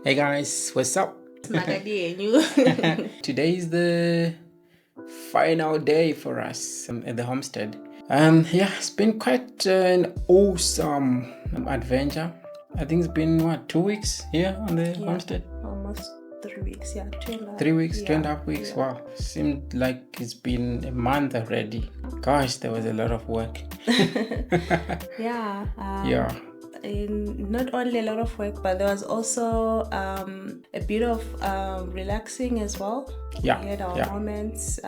Hey guys, what's up? Magadi and you. Today is the final day for us at the homestead. It's been quite an awesome adventure. I think it's been 2 weeks here on the homestead. Almost 3 weeks, 3 weeks, yeah, 2.5 weeks. yeah. Wow, seemed like it's been a month already. Gosh, there was a lot of work. Yeah. Yeah. Not only a lot of work, but there was also a bit of relaxing as well. Yeah, We had our moments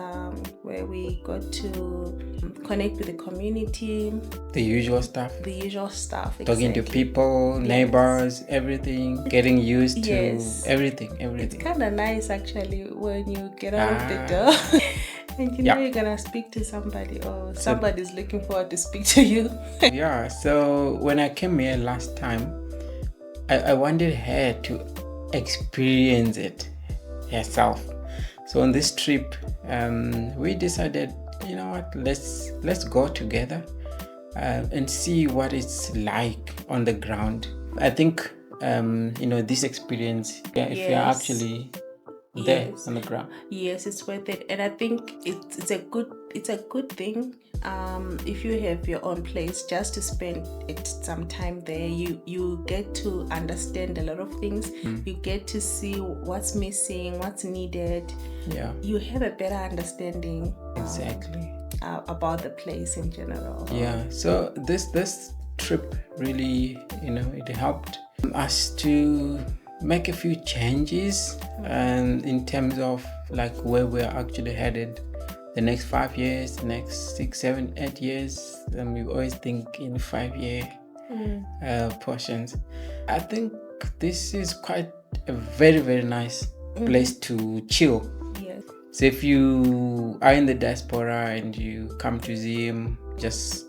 where we got to connect with the community. The usual stuff. Talking Talking to people, neighbors, everything, getting used to everything. It's kind of nice actually when you get out of the door and you know you're gonna speak to somebody, or somebody's looking forward to speak to you. So when I came here last time, I wanted her to experience it herself. So on this trip, we decided, you know what, let's go together and see what it's like on the ground. I think this experience, if you're actually there on the ground, it's worth it. And I think it's a good thing if you have your own place, just to spend some time there. You get to understand a lot of things. You get to see what's missing, what's needed. You have a better understanding exactly about the place in general. So this trip really, it helped us to make a few changes and in terms of like where we're actually headed the next 5 years, the next 6, 7, 8 years. We always think in 5-year portions. I think this is quite a very, very nice place to chill. So if you are in the diaspora and you come to Zim just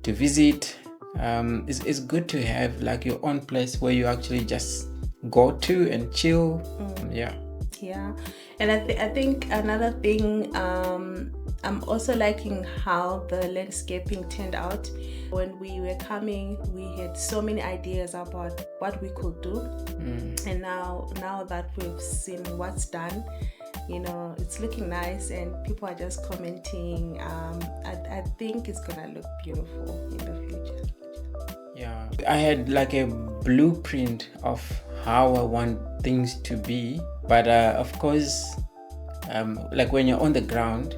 to visit, it's good to have like your own place where you actually just go to and chill. And I think another thing, I'm also liking how the landscaping turned out. When we were coming, we had so many ideas about what we could do, and now that we've seen what's done, it's looking nice and people are just commenting. I think it's gonna look beautiful in the future. I had like a blueprint of how I want things to be, but of course, like when you're on the ground,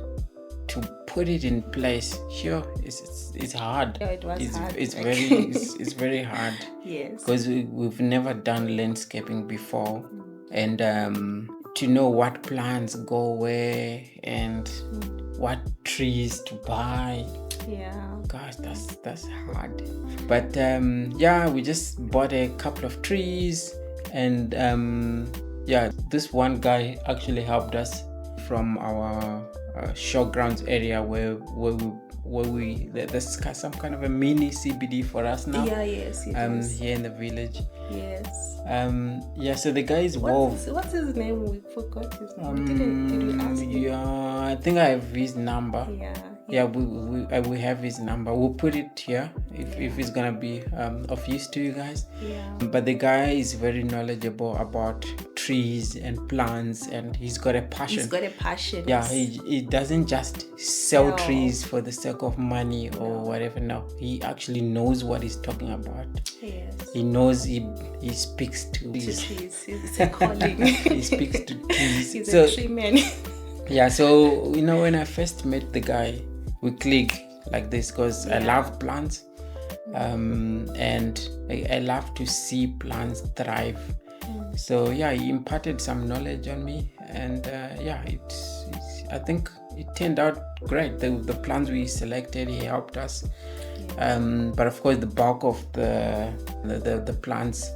to put it in place, it's hard. It was hard. It's very hard. Yes. Because we've never done landscaping before, and to know what plants go where and what trees to buy. Gosh, that's hard. But we just bought a couple of trees, and this one guy actually helped us from our showgrounds area where there's some kind of a mini CBD for us now. Yes, it is. Here in the village. Yes. So the guy is Wolf. What's his name? We forgot his name. Did we ask him? I think I have his number. We have his number. We'll put it here if it's gonna be of use to you guys. But the guy is very knowledgeable about trees and plants, and he's got a passion. He doesn't just sell trees for the sake of money or whatever. No, he actually knows what he's talking about. He knows he speaks to trees. It's a calling. He speaks to trees. He's a tree man. So when I first met the guy, we clicked like this because I love plants, and I love to see plants thrive. So he imparted some knowledge on me, and I think it turned out great. The plants we selected, he helped us, but of course the bulk of the plants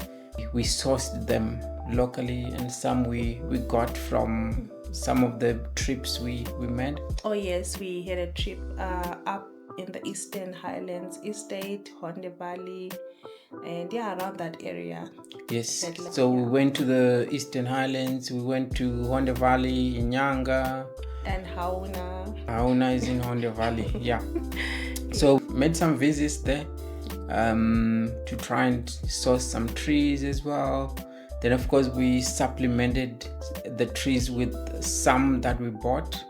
we sourced them locally, and some we got from some of the trips we made. Oh yes, we had a trip up in the Eastern Highlands, Estate, Honde Valley, and around that area. Yes, so we went to the Eastern Highlands, we went to Honde Valley, Inyanga, and Hauna. Hauna is in Honde Valley. So made some visits there to try and source some trees as well. Then of course we supplemented the trees with some that we bought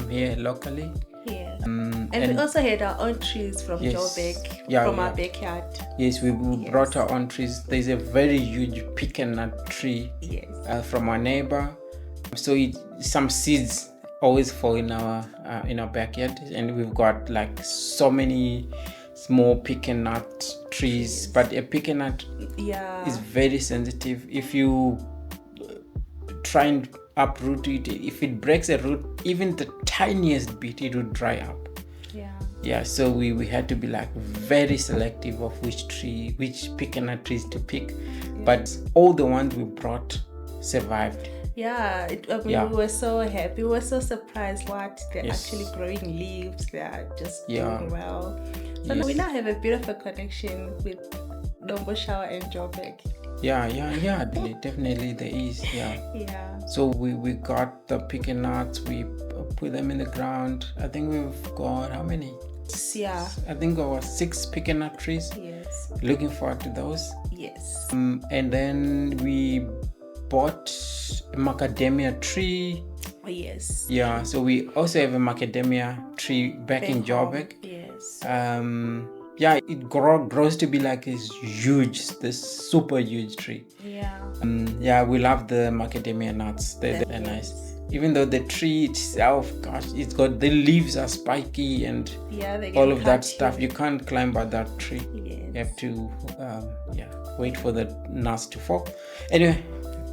here locally. Yeah. And we also had our own trees from Joburg, from our backyard. Yes, we brought our own trees. There's a very huge pecan nut tree from our neighbor. So some seeds always fall in our backyard, and we've got like so many small pecan nut trees. But a pecan nut is very sensitive. If you try and uproot it, if it breaks a root, even the tiniest bit, it would dry up. So we had to be like very selective of which pecan nut trees to pick. But all the ones we brought survived. We were so happy. We were so surprised what they're actually growing leaves. They are just doing well. So we now have a beautiful connection with Shower and Joburg. Definitely there is. So we got the pecan nuts, we put them in the ground. I think we've got how many? I think there were 6 pecan nut trees. Looking forward to those. And then we bought a macadamia tree. So we also have a macadamia tree back in Joburg. It grows to be like this super huge tree. We love the macadamia nuts. They're nice. Even though the tree itself, the leaves are spiky and all of that stuff. You can't climb up that tree. You have to wait for the nuts to fall. Anyway,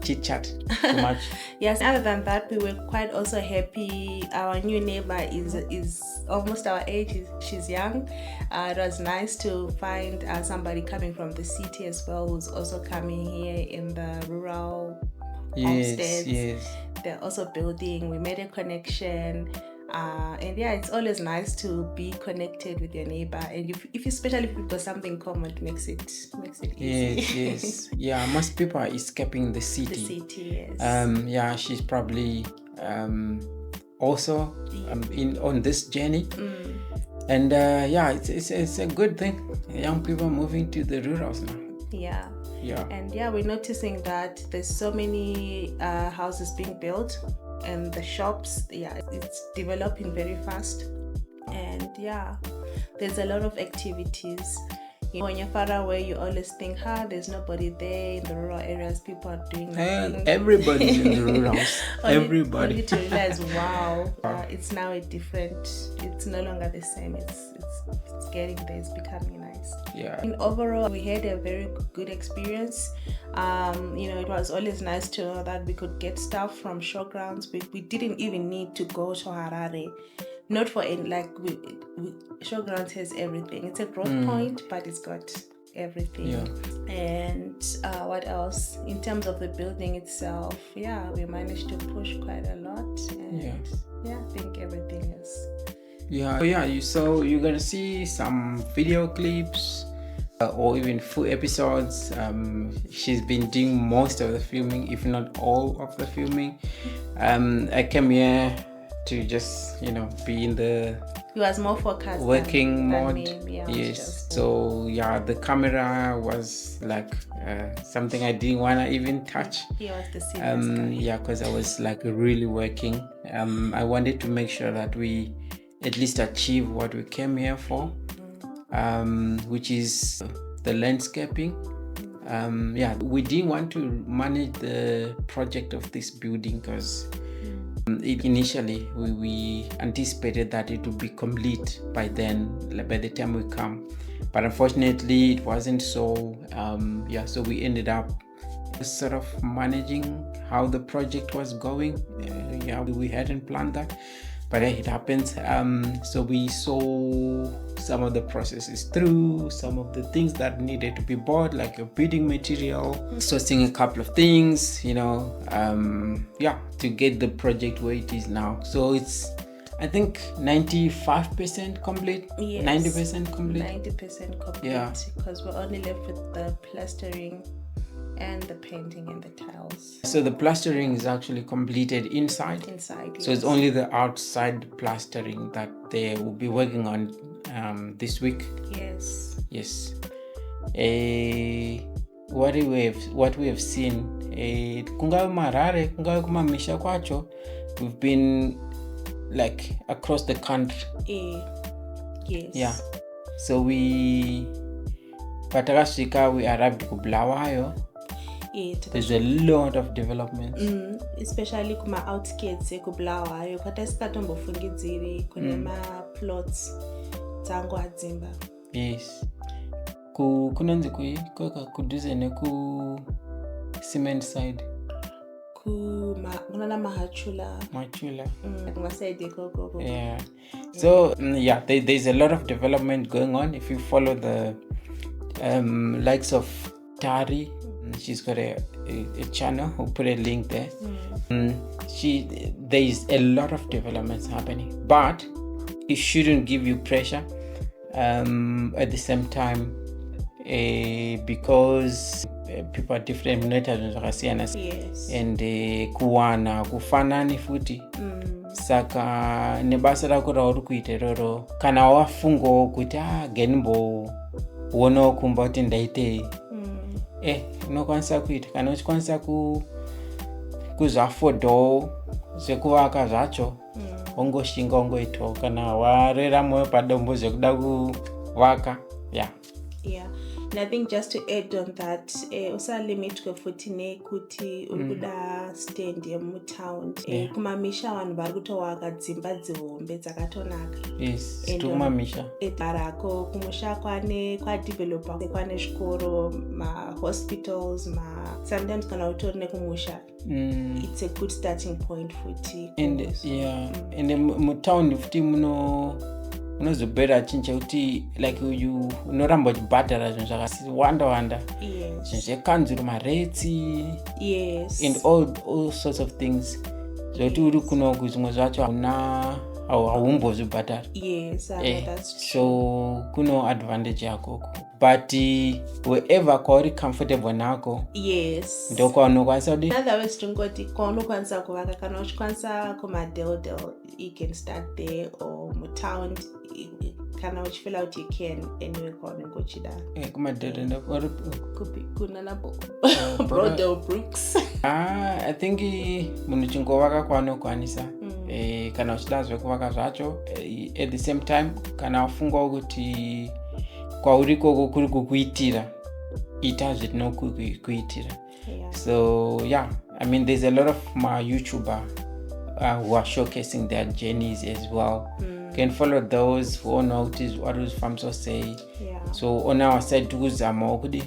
chit chat too much. Other than that, we were quite also happy. Our new neighbor is almost our age. She's young. It was nice to find somebody coming from the city as well, who's also coming here in the rural homesteads. They're also building. We made a connection. And it's always nice to be connected with your neighbor, and if especially if you've got something common, it makes it easy. Most people are escaping the city. She's probably also on this journey. And it's a good thing. Young people moving to the rurals now. And we're noticing that there's so many houses being built, and the shops, it's developing very fast. And there's a lot of activities. When you're far away, you always think, there's nobody there. In the rural areas, people are doing nothing. Everybody's in the rurals. Everybody. Only to realize, it's now it's no longer the same. It's getting there. It's becoming nice. Overall, we had a very good experience. It was always nice to know that we could get stuff from showgrounds. We didn't even need to go to Harare. Not for any, Showgrounds has everything. It's a growth point, but it's got everything. And what else? In terms of the building itself, we managed to push quite a lot. And I think everything is. You're gonna see some video clips or even full episodes. She's been doing most of the filming, if not all of the filming. I came here to just be in the he was more focused working mode. Me. So the camera was like something I didn't want to even touch. He was the serious guy. Because I was like really working. I wanted to make sure that we at least achieve what we came here for, which is the landscaping. We didn't want to manage the project of this building because initially we anticipated that it would be complete by the time we come, but unfortunately it wasn't so. So we ended up sort of managing how the project was going. We hadn't planned that, but it happens. So we saw some of the processes through, some of the things that needed to be bought, like a building material, sourcing a couple of things, to get the project where it is now. So it's, I think, 95% complete. Yes. 90% complete. 90% complete. Because we're only left with the plastering and the painting and the tiles. So the plastering is actually completed inside. So it's only the outside plastering that they will be working on this week. Yes. what we have seen, kungawe marare, kungawe kumamisha kwacho, we've been like across the country. Yes. Yeah. So we arrived kubulawayo. There's a lot of developments, especially kuma outskirts ekubulawayo kwatasikatombofungidziri kune ma-plots dzangu adzimba. Yes. Kunonzi kudhuze neku cement side. Kunana machula. Kumaside ikoko. Yeah. So there's a lot of development going on. If you follow the likes of Tari, she's got a channel. We'll put a link there. There's a lot of developments happening, but it shouldn't give you pressure. At the same time, because people are different, yes. And kuwana kufanani futi. Saka nebasa rako rauri kuita iroro kana wafungawo kuti genimbo uonawo kumba kuti ndaitei, unokwanisa kuita. Kana uchikwanisa kuzvafodawo zvekuvaka zvacho, ongoshinga ongoitawo. Kana warera moyo padombo zvekuda kuvaka. Yeah. And I think just to add on that, usalimitwe futi nekuti urikuda stand yemutown. Kumamisha vanhu vari kutowaka dzimba dzihombe dzakatonaka. Yes, kumamisha. Barako kumusha kwadevelopa kwane zvikoro, ma-hospitals, sometimes kana utori nekumusha. It's a good starting point futi. And mutown futi unozobhera chinhu chekuti like unoramba uchibhadhara zvinhu zvakawanda, zvinhu zvekanzuru, maretsi, and all sorts of things zvokuti uri kunoku zvimwe zvacho haumbozvibhadhara. So kuno advantage yakoko, but wherever kwauri comfortable nako, ndo kwaunokwanisa kudi. In other words, tungoti kwaunokwanisa kuvaka. Kana uchikwanisa kumadeldel, you can start there, or mutown kana uchifeel out you can anyway kwaunongochida. Kumadeldel ndakori kunana Brodo Brooks. I think munhu chingovaka kwaunokwanisa. Kana uchida zvekuvaka zvacho, at the same time kana wafungawo kuti kwauri koko kuri kukuitira, ita zvinokuitira. So I mean there's a lot of my YouTuber who are showcasing their journeys as well. You can follow those who notice what those farms will say. So on our side tukuzama kudi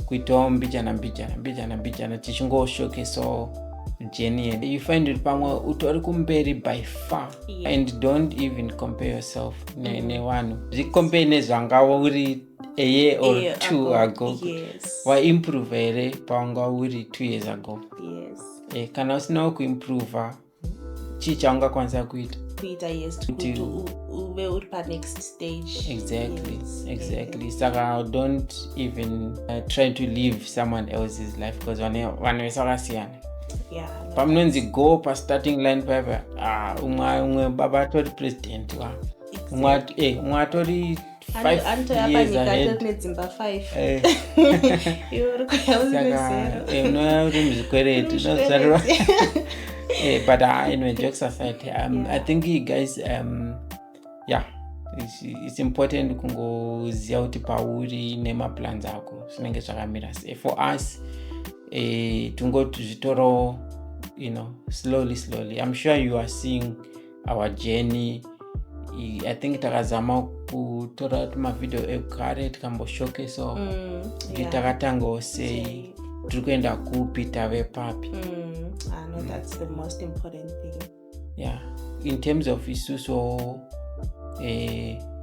kuitawo mbijana tichingo showcase journey. You find it pamwe utori kumberi by far, and don't even compare yourself nevanhu. Zvicompare nezvanga uri a year or 2 ago. Wa improve here pawanga uri 2 years ago. Kana usinawo kuimprove chichaungakwanisa kuita kuti uve uri next stage. Exactly. Saka don't even try to live someone else's life, because vanhu vese vakasiyana. Pamunonzi go pa starting line paipa, umwe baba atori president wa, umwe atori 5 years ahead. Nedzimba 5. Saka uri muzvikwereti nozvarwa. But anyway, jokes aside, I think you guys, it's important kungoziva kuti pauri nemaplans ako zvinenge zvakamira sei. For us, tungotozvitoro, slowly. I'm sure you are seeing our journey. I think takazama kutora mavideo ekare tikamboshowcase kuti takatangawo sei, tiri kuenda kupi, tave papi. I know that's the most important thing. In terms of isuso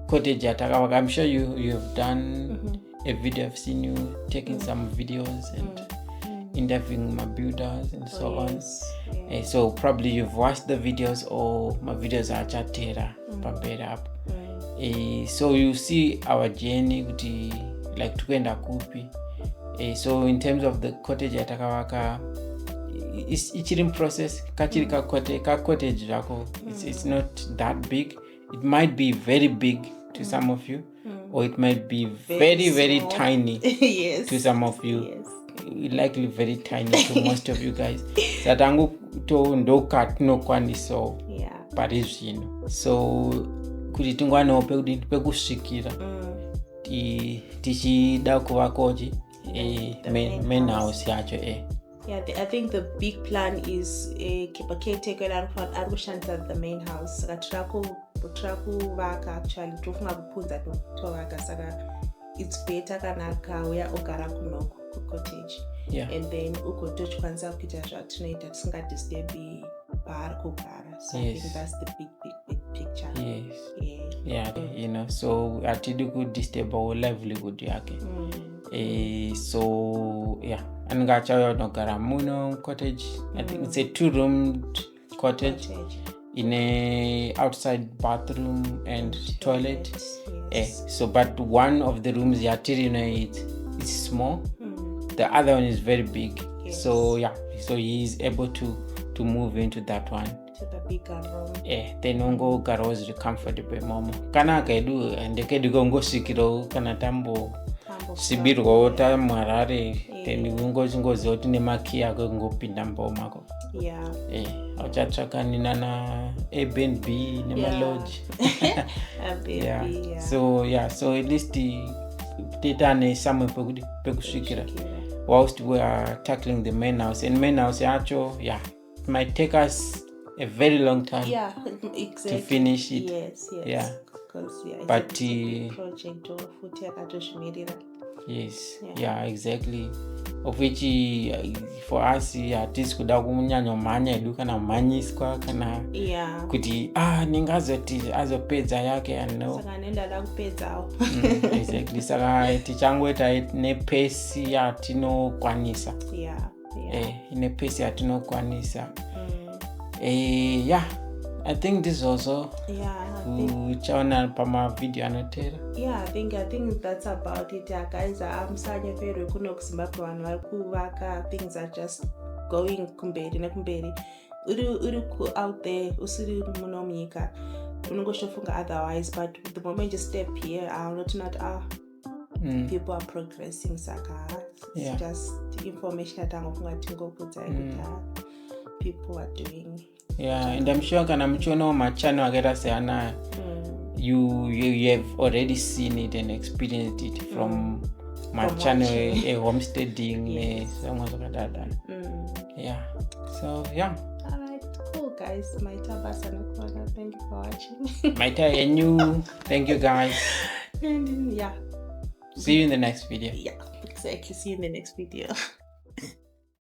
cottage atakavaka, I'm sure you have done a video. I've seen you taking some videos and interviewing my builders and so on. So probably you've watched the videos, or my videos are chatera pambera up. So you see our journey like tukwenda kupi. So in terms of the cottage atakavaka, it's in process. Kachiri ka cottage rako, it's not that big. It might be very big to some of you, or it might be very tiny to some of you. likely very tiny to most of you guys. Satangu to ndoka tinokwanisa pari zvino. So kuti tingwanawo pekusvikira tichida kuvakochi main house yacho Yeah, I think the big plan is caretaker ari kushandisa the main house. Saka tirakuvaka actually tofunga kupunza tovaka, saka it's better kana kauya ogara kunoko kucottage. And then ugotokwanisa kuita zvatinoita tisingadisturbi paari kugara. So I think that's the big picture. Yeah, so atidi kudisturb our livelihood yake. So yeah, angacha nogara muno cottage. I think it's a 2-roomed cottage in a outside bathroom and toilet. So but one of the rooms it's small. The other one is very big. So so he is able to move into that one. To the bigger room. Then ungo gara was comfortable momo. Kana kaidu ndeke ngosvikiro kana tambo sibirwa ta mwarare then ungo chingozi kuti nemaki yako ngopinda mbomako. Auchatsvakana na Airbnb nema lodge. So at least titane somewhere pekusvikira whilst we are tackling the main house. And main house yacho it might take us a very long time to finish it. Yes. Because but it's a project or futi akatozvimirira. Exactly. Of which for us hatisi kuda kunyanya mhanya edu kana mhanyiswa kana kuti ningazoti azopedza yake saka nendada kupedzawo. Exactly. Saka tichangoita nepesi yatinokwanisa. Ine pesi yatinokwanisa. I think this also uchaona pama video anotera. I think that's about it. Guys, amusanye pero kuno kuZimbabwe vanhu vari kuvaka, things are just going kumberi nekumberi. Uri out there usiri muno munyika unongoshofunga otherwise, but the moment you step here people are progressing. Saka it's just information atangofunga tingokudza kuti people are doing. And I'm sure kana muchiona machano akaita seana you have already seen it and experienced it from machano homesteading somewhere zvakadada. So alright, cool guys. Maita basa nokona. Thank you for watching. Maita and you, thank you guys. And see you in the next video. Exactly, see you in the next video.